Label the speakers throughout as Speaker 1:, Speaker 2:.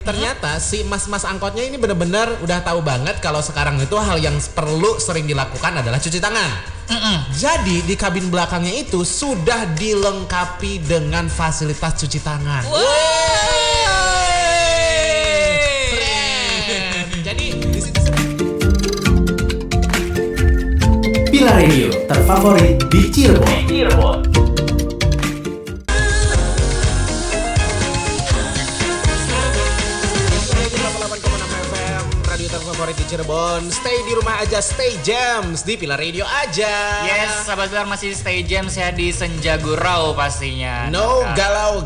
Speaker 1: Ternyata si mas-mas angkotnya ini benar-benar udah tahu banget kalau sekarang itu hal yang perlu sering dilakukan adalah cuci tangan. Jadi di kabin belakangnya itu sudah dilengkapi dengan fasilitas cuci tangan. Keren. Jadi di situ
Speaker 2: Pilar Radio terfavorit di Cirebon.
Speaker 1: favorit di Cirebon. Stay di rumah aja, stay jams di Pilar Radio aja.
Speaker 3: Yes, sahabat Pilar masih stay jams ya di Senja Gurau pastinya.
Speaker 1: No galau.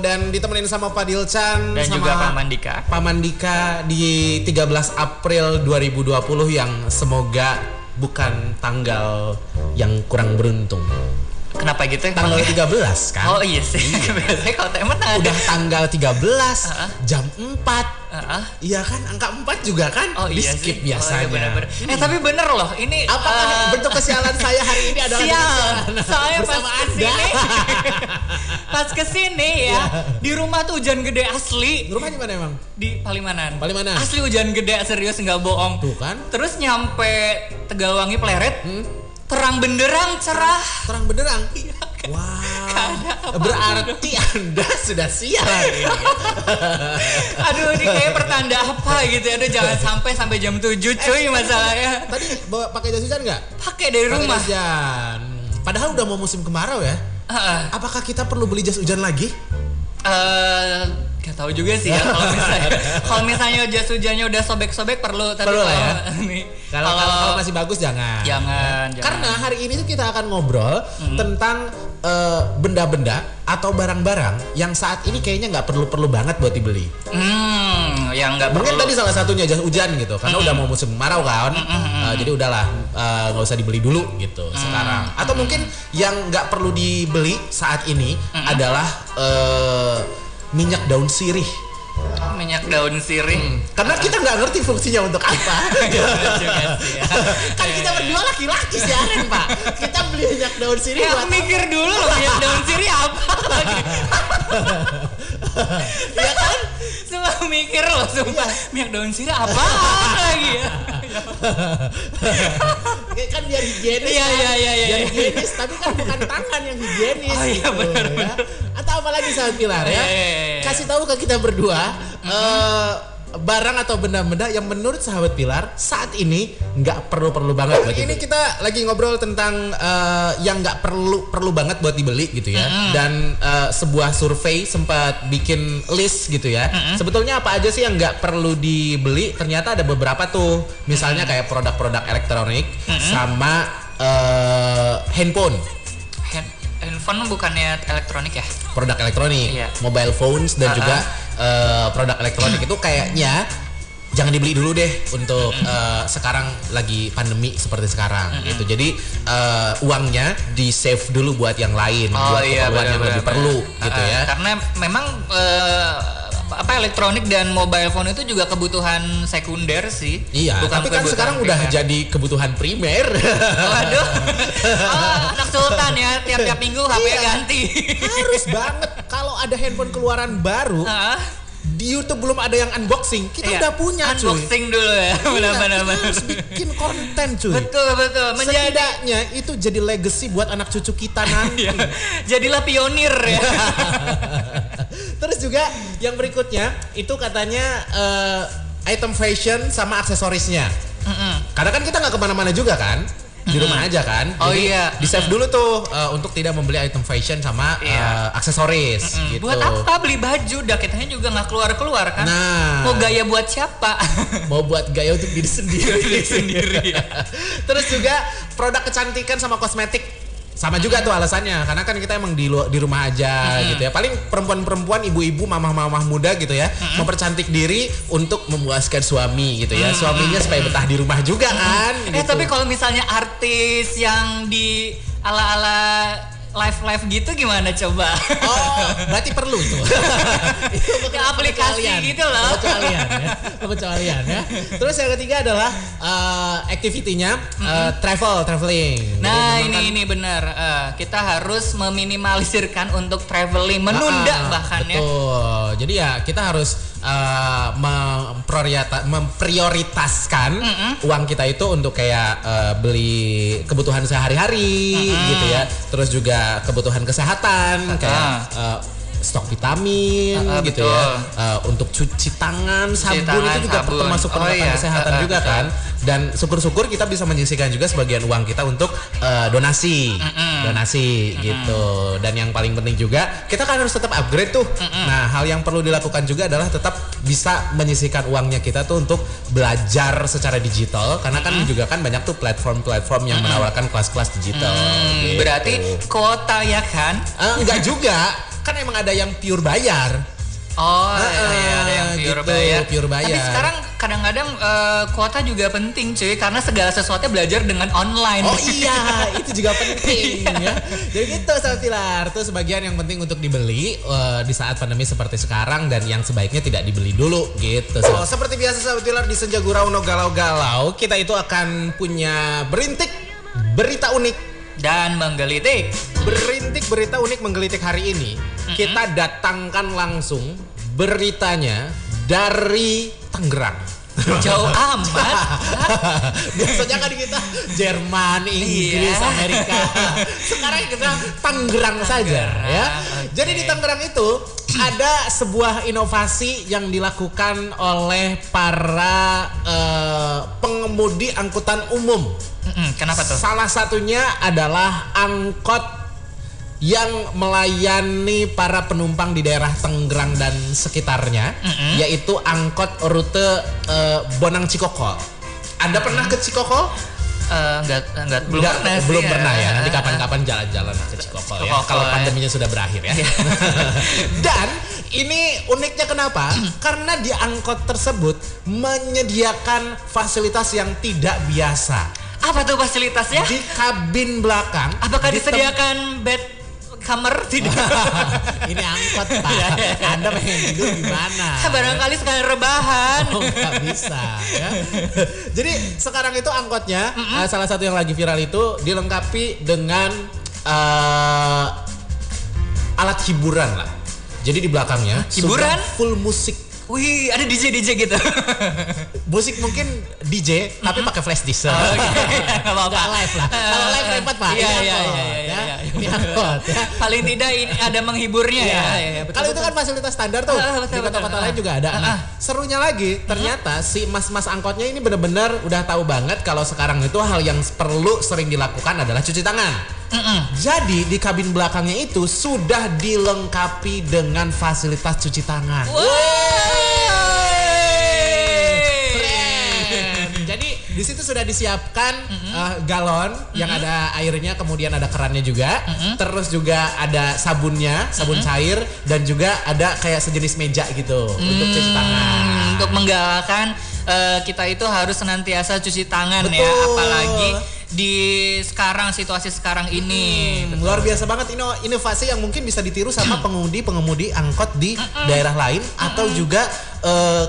Speaker 1: Dan ditemenin sama Pak Dilcan
Speaker 3: dan
Speaker 1: sama
Speaker 3: juga Pak Mandika.
Speaker 1: Pak Mandika di 13 April 2020 yang semoga bukan tanggal yang kurang beruntung.
Speaker 3: Kenapa gitu?
Speaker 1: Tanggal 13 kan?
Speaker 3: Oh iya sih. Biasanya kalau temen
Speaker 1: udah tanggal 13 jam 4. Iya kan, angka 4 juga kan?
Speaker 3: Oh iya
Speaker 1: skip
Speaker 3: sih.
Speaker 1: biasanya.
Speaker 3: Oh, iya, tapi bener loh, ini
Speaker 1: apakah bentuk kesialan saya hari ini adalah
Speaker 3: sial? Soalnya
Speaker 1: bersama
Speaker 3: pas kesini, pas kesini ya, di rumah tuh hujan gede asli.
Speaker 1: Rumah di mana emang?
Speaker 3: Di Palimanan.
Speaker 1: Asli
Speaker 3: hujan gede, serius nggak bohong.
Speaker 1: Tuh kan?
Speaker 3: Terus nyampe Tegalwangi Pleret, terang benderang, cerah.
Speaker 1: Terang benderang?
Speaker 3: Iya.
Speaker 1: Wow. Berarti Anda sudah sial hari ini.
Speaker 3: Aduh, ini kayak pertanda apa gitu. Aduh, jangan sampai jam 7 cuy masalahnya.
Speaker 1: Tadi bawa pakai jas hujan nggak?
Speaker 3: Pakai dari rumah.
Speaker 1: Jas hujan. Padahal udah mau musim kemarau ya. Apakah kita perlu beli jas hujan lagi?
Speaker 3: Gak tahu juga sih ya kalau misalnya jas hujannya udah sobek-sobek perlu
Speaker 1: lah ya. Kalau masih bagus jangan. Karena hari ini tuh kita akan ngobrol tentang benda-benda atau barang-barang yang saat ini kayaknya nggak perlu banget buat dibeli.
Speaker 3: Yang nggak perlu.
Speaker 1: Mungkin tadi salah satunya jas hujan gitu, karena udah mau musim kemarau kan. Jadi udahlah nggak usah dibeli dulu gitu sekarang. Atau mungkin yang nggak perlu dibeli saat ini adalah minyak daun sirih.
Speaker 3: Minyak daun sirih.
Speaker 1: Karena kita nggak ngerti fungsinya untuk apa. Kan kita berdua laki-laki siaran Pak. Kita beli minyak daun sirih buat
Speaker 3: mikir dulu loh, minyak daun sirih apa lagi. Ya kan? Semua mikir loh, sumpah. Minyak daun sirih apa lagi ya?
Speaker 1: Kan biar higienis.
Speaker 3: Iya.
Speaker 1: Biar higienis, tapi kan bukan tangan yang higienis.
Speaker 3: Oh iya, benar.
Speaker 1: Atau apalagi sahabat Pilar ya. Kasih tahu ke kita berdua barang atau benda-benda yang menurut sahabat Pilar saat ini nggak perlu banget buat ini. Kita lagi ngobrol tentang yang nggak perlu banget buat dibeli gitu ya. Dan sebuah survei sempat bikin list gitu ya. Sebetulnya apa aja sih yang nggak perlu dibeli? Ternyata ada beberapa tuh. Misalnya kayak produk-produk elektronik sama handphone.
Speaker 3: Handphone bukannya elektronik ya?
Speaker 1: Produk elektronik, mobile phones dan juga produk elektronik itu kayaknya jangan dibeli dulu deh untuk sekarang lagi pandemi seperti sekarang gitu. Jadi uangnya di save dulu buat yang lain, buat keperluan yang lebih perlu gitu ya. Karena
Speaker 3: memang elektronik dan mobile phone itu juga kebutuhan sekunder sih.
Speaker 1: Iya, tapi kan sekarang udah jadi kebutuhan primer.
Speaker 3: Waduh. Anak sultan ya, tiap minggu HP ganti.
Speaker 1: Harus banget kalau ada handphone keluaran baru. Di YouTube belum ada yang unboxing, kita udah punya cuy.
Speaker 3: Unboxing dulu ya, benar-benar.
Speaker 1: Harus bikin konten cuy.
Speaker 3: Betul.
Speaker 1: Setidaknya itu jadi legacy buat anak cucu kita nanti.
Speaker 3: Jadilah pionir ya.
Speaker 1: Terus juga yang berikutnya itu katanya item fashion sama aksesorisnya. Karena kan kita nggak kemana-mana juga kan. Di rumah aja kan. Jadi di save dulu tuh untuk tidak membeli item fashion sama aksesoris gitu.
Speaker 3: Buat apa beli baju? Kitanya juga nggak keluar kan. Mau gaya buat siapa?
Speaker 1: Mau buat gaya untuk diri sendiri. Terus juga produk kecantikan sama kosmetik. Sama juga tuh alasannya, karena kan kita emang di rumah aja gitu ya. Paling perempuan-perempuan, ibu-ibu, mamah-mamah muda gitu ya, mempercantik diri untuk memuaskan suami gitu ya. Suaminya supaya betah di rumah juga kan.
Speaker 3: Tapi kalau misalnya artis yang di ala-ala live gitu gimana coba?
Speaker 1: Oh, berarti perlu itu. Itu bukan
Speaker 3: aplikasi gitu loh.
Speaker 1: Pengecualian ya. Terus yang ketiga adalah activity-nya traveling.
Speaker 3: Nah, ini benar. Kita harus meminimalisirkan untuk traveling, menunda bahkan ya.
Speaker 1: Betul. Jadi ya kita harus memprioritaskan uang kita itu untuk kayak beli kebutuhan sehari-hari gitu ya. Terus juga kebutuhan kesehatan kayak stok vitamin gitu ya. Untuk cuci tangan, sabun itu juga termasuk peralatan kesehatan juga kan. Dan syukur-syukur kita bisa menyisihkan juga sebagian uang kita untuk donasi gitu. Dan yang paling penting juga kita kan harus tetap upgrade tuh. Nah, hal yang perlu dilakukan juga adalah tetap bisa menyisihkan uangnya kita tuh untuk belajar secara digital, karena kan juga kan banyak tuh platform-platform yang menawarkan kelas-kelas digital. Gitu.
Speaker 3: Berarti kuota ya kan?
Speaker 1: Enggak juga. Kan emang ada yang pure bayar.
Speaker 3: Ada yang pure bayar. Tapi sekarang kadang-kadang kuota juga penting cuy, karena segala sesuatu belajar dengan online.
Speaker 1: Oh iya, itu juga penting ya. Jadi gitu Sahabat Pilar, tuh sebagian yang penting untuk dibeli di saat pandemi seperti sekarang, dan yang sebaiknya tidak dibeli dulu gitu. Seperti biasa Sahabat Pilar, di Senja Gurau no galau-galau kita itu akan punya berintik berita unik
Speaker 3: dan menggelitik.
Speaker 1: Berintik berita unik menggelitik hari ini kita datangkan langsung beritanya dari Tangerang.
Speaker 3: Jauh amat.
Speaker 1: Biasanya kan kita Jerman, Inggris, Amerika. Sekarang kita Tangerang saja ya. Jadi di Tangerang itu ada sebuah inovasi yang dilakukan oleh para pengemudi angkutan umum.
Speaker 3: Kenapa tuh?
Speaker 1: Salah satunya adalah angkot yang melayani para penumpang di daerah Tangerang dan sekitarnya, yaitu angkot rute Bonang Cikokol. Anda pernah ke Cikokol? Belum pernah ya. Nanti kapan-kapan jalan-jalan ke Cikokol ya. Kalau pandeminya sudah berakhir ya. Dan ini uniknya kenapa? Karena di angkot tersebut menyediakan fasilitas yang tidak biasa.
Speaker 3: Apa tuh fasilitasnya?
Speaker 1: Di kabin belakang.
Speaker 3: Apakah disediakan bed kamar? Tidak.
Speaker 1: Ini angkot Pak. Anda pengen tidur gimana?
Speaker 3: Barangkali sekali rebahan.
Speaker 1: Oh, nggak bisa ya. Jadi sekarang itu angkotnya salah satu yang lagi viral itu dilengkapi dengan alat hiburan lah. Jadi di belakangnya
Speaker 3: hiburan
Speaker 1: full musik.
Speaker 3: Wih, ada DJ gitu.
Speaker 1: Musik mungkin DJ tapi pakai flash disk. Nggak live lah. Kalau live repot Pak.
Speaker 3: Iya.
Speaker 1: Ini angkot ya.
Speaker 3: Paling tidak ini ada menghiburnya ya.
Speaker 1: Kalau itu kan fasilitas standar tuh. Di kota-kota lain juga ada. Nah, serunya lagi ternyata si mas-mas angkotnya ini benar-benar udah tahu banget kalau sekarang itu hal yang perlu sering dilakukan adalah cuci tangan. Jadi di kabin belakangnya itu sudah dilengkapi dengan fasilitas cuci tangan. Jadi di situ sudah disiapkan galon yang ada airnya, kemudian ada kerannya juga, terus juga ada sabunnya, sabun cair, dan juga ada kayak sejenis meja gitu untuk cuci tangan.
Speaker 3: Untuk menggalakkan kita itu harus senantiasa cuci tangan. Betul. Ya, apalagi di situasi sekarang ini.
Speaker 1: Luar biasa banget inovasi yang mungkin bisa ditiru sama pengemudi angkot di daerah lain atau juga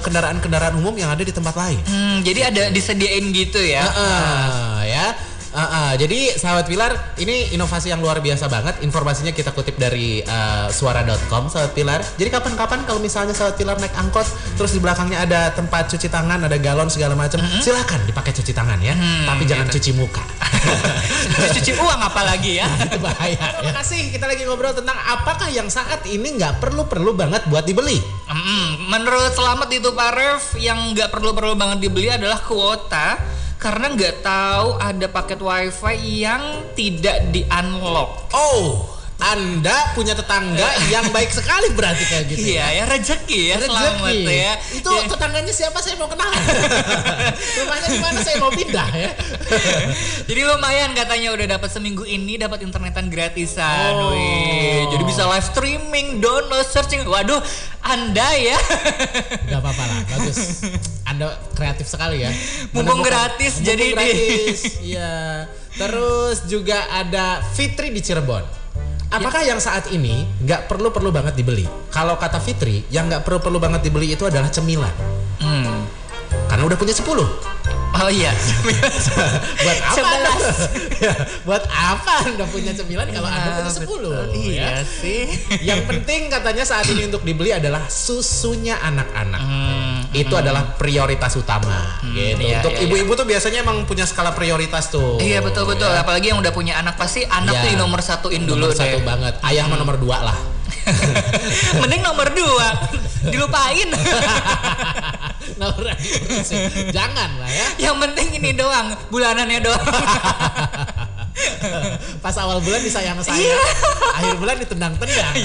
Speaker 1: kendaraan-kendaraan umum yang ada di tempat lain.
Speaker 3: Jadi ada disediain gitu ya.
Speaker 1: Jadi Sahabat Pilar, ini inovasi yang luar biasa banget. Informasinya kita kutip dari suara.com Sahabat Pilar. Jadi kapan-kapan kalau misalnya Sahabat Pilar naik angkot terus di belakangnya ada tempat cuci tangan, ada galon segala macam, silakan dipakai cuci tangan ya. Tapi jangan cuci muka.
Speaker 3: Cuci uang apalagi ya.
Speaker 1: Itu bahaya. Terima kasih. Kita lagi ngobrol tentang apakah yang saat ini nggak perlu banget buat dibeli.
Speaker 3: Menurut Selamat itu Pak Rev, yang nggak perlu banget dibeli adalah kuota. Karena nggak tahu ada paket wifi yang tidak di-unlock.
Speaker 1: Oh, Anda punya tetangga yang baik sekali berarti kayak gitu.
Speaker 3: Iya ya, rezeki ya. Selamat ya.
Speaker 1: Itu tetangganya siapa, saya mau kenal. Rumahnya di mana, saya mau pindah ya.
Speaker 3: Jadi lumayan katanya udah dapat seminggu ini dapat internetan gratisan. Jadi bisa live streaming, download, searching. Waduh, Anda ya.
Speaker 1: Gak apa-apa lah, bagus. Anda kreatif sekali ya.
Speaker 3: Mumpung gratis jadi
Speaker 1: gratis. Iya. Terus juga ada Fitri di Cirebon. Apakah yang saat ini nggak perlu banget dibeli? Kalau kata Fitri, yang nggak perlu banget dibeli itu adalah cemilan. Karena udah punya 10.
Speaker 3: Oh iya.
Speaker 1: Buat apa?
Speaker 3: 11.
Speaker 1: Ya, buat apa Anda punya cemilan kalau Anda punya 10?
Speaker 3: Iya sih.
Speaker 1: Yang penting katanya saat ini untuk dibeli adalah susunya anak-anak. Itu adalah prioritas utama gitu.
Speaker 3: Iya,
Speaker 1: Untuk
Speaker 3: iya,
Speaker 1: ibu-ibu tuh biasanya emang punya skala prioritas tuh.
Speaker 3: Iya betul.
Speaker 1: Ya.
Speaker 3: Apalagi yang udah punya anak pasti anak tuh di nomor satuin dulu
Speaker 1: nomor satu
Speaker 3: deh.
Speaker 1: banget. Ayah mah nomor 2 lah.
Speaker 3: Mending nomor 2 dilupain.
Speaker 1: Nomor diurusin. Jangan lah ya.
Speaker 3: Yang penting ini doang, bulanannya doang.
Speaker 1: Pas awal bulan disayang-sayang, akhir bulan ditendang-tendang.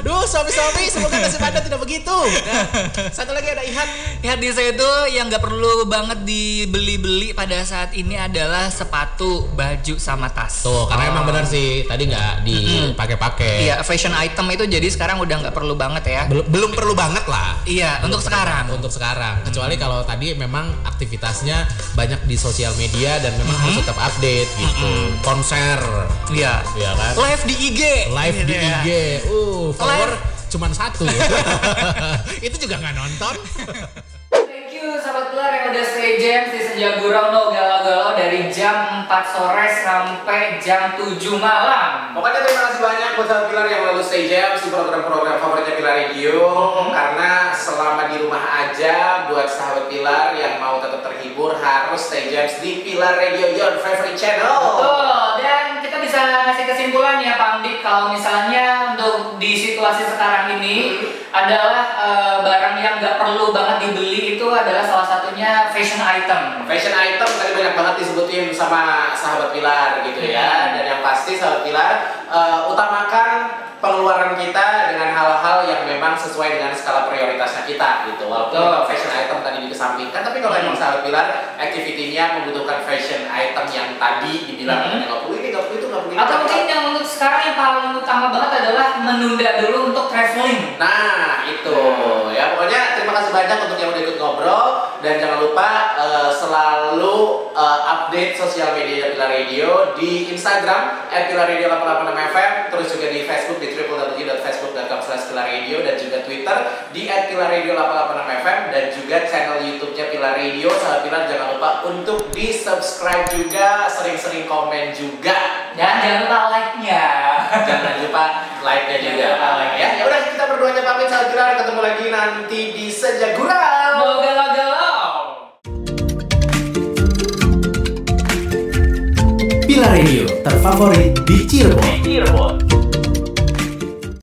Speaker 1: Duh, suami-suami semoga nasib Anda tidak begitu. Nah, satu lagi ada Ihan.
Speaker 3: Lihat di saya itu yang nggak perlu banget dibeli-beli pada saat ini adalah sepatu, baju, sama tas.
Speaker 1: Tuh, karena emang benar sih tadi nggak dipakai-pakai.
Speaker 3: Iya, fashion item itu jadi sekarang udah nggak perlu banget ya.
Speaker 1: Belum perlu banget lah.
Speaker 3: Iya, untuk sekarang.
Speaker 1: Untuk sekarang. Kecuali kalau tadi memang aktivitasnya banyak di sosial media dan memang harus tetap update gitu. Konser.
Speaker 3: Iya.
Speaker 1: Iya kan?
Speaker 3: Live di IG.
Speaker 1: Live di
Speaker 3: Iya.
Speaker 1: IG. Follower cuman 1. Itu juga nggak nonton.
Speaker 3: Thank you sahabat Pilar yang udah stay jam di Sejagurau no galau-galau dari jam 4 sore sampai jam 7 malam.
Speaker 1: Pokoknya terima kasih banyak buat sahabat Pilar yang selalu stay jam di program-program favoritnya Pilar Radio. Karena selama di rumah aja buat sahabat Pilar yang mau tetap terhibur harus stay jam di Pilar Radio, your favorite channel.
Speaker 3: Betul, dan kita bisa ngasih kesimpulan ya Pak Amdik kalau misalnya untuk di situasi sekarang ini adalah barang yang nggak perlu banget dibeli itu adalah salah satunya fashion item.
Speaker 1: Fashion item tadi banyak banget disebutin sama sahabat Pilar gitu ya. Dan yang pasti sahabat Pilar utamakan pengeluaran kita dengan hal-hal yang memang sesuai dengan skala prioritasnya kita gitu. Walaupun fashion item tadi dikesampingkan, tapi kalau emang sahabat Pilar activity-nya membutuhkan fashion item yang tadi dibilang nggak perlu ini, nggak perlu itu, nggak perlu ini.
Speaker 3: Atau mungkin yang untuk sekarang yang paling utama banget adalah menunda dulu untuk traveling.
Speaker 1: Nah itu ya, pokoknya terima kasih banyak untuk yang udah ikut ngobrol. Dan jangan lupa selalu update sosial media Pilar Radio di Instagram @pilarradio886fm, terus juga di Facebook di www.facebook.com/pilarradio, dan juga Twitter di @pilarradio886fm, dan juga channel YouTube-nya Pilar Radio. Sahabat Pilar jangan lupa untuk di subscribe juga, sering-sering komen juga,
Speaker 3: Dan jangan lupa like-nya.
Speaker 1: jangan lupa like-nya juga. Ya udah, kita berduanya pamit sahabat Pilar, ketemu lagi nanti di Sejagurau.
Speaker 3: Mau galau-galau.
Speaker 2: Pilar Radio terfavorit di Cirebon.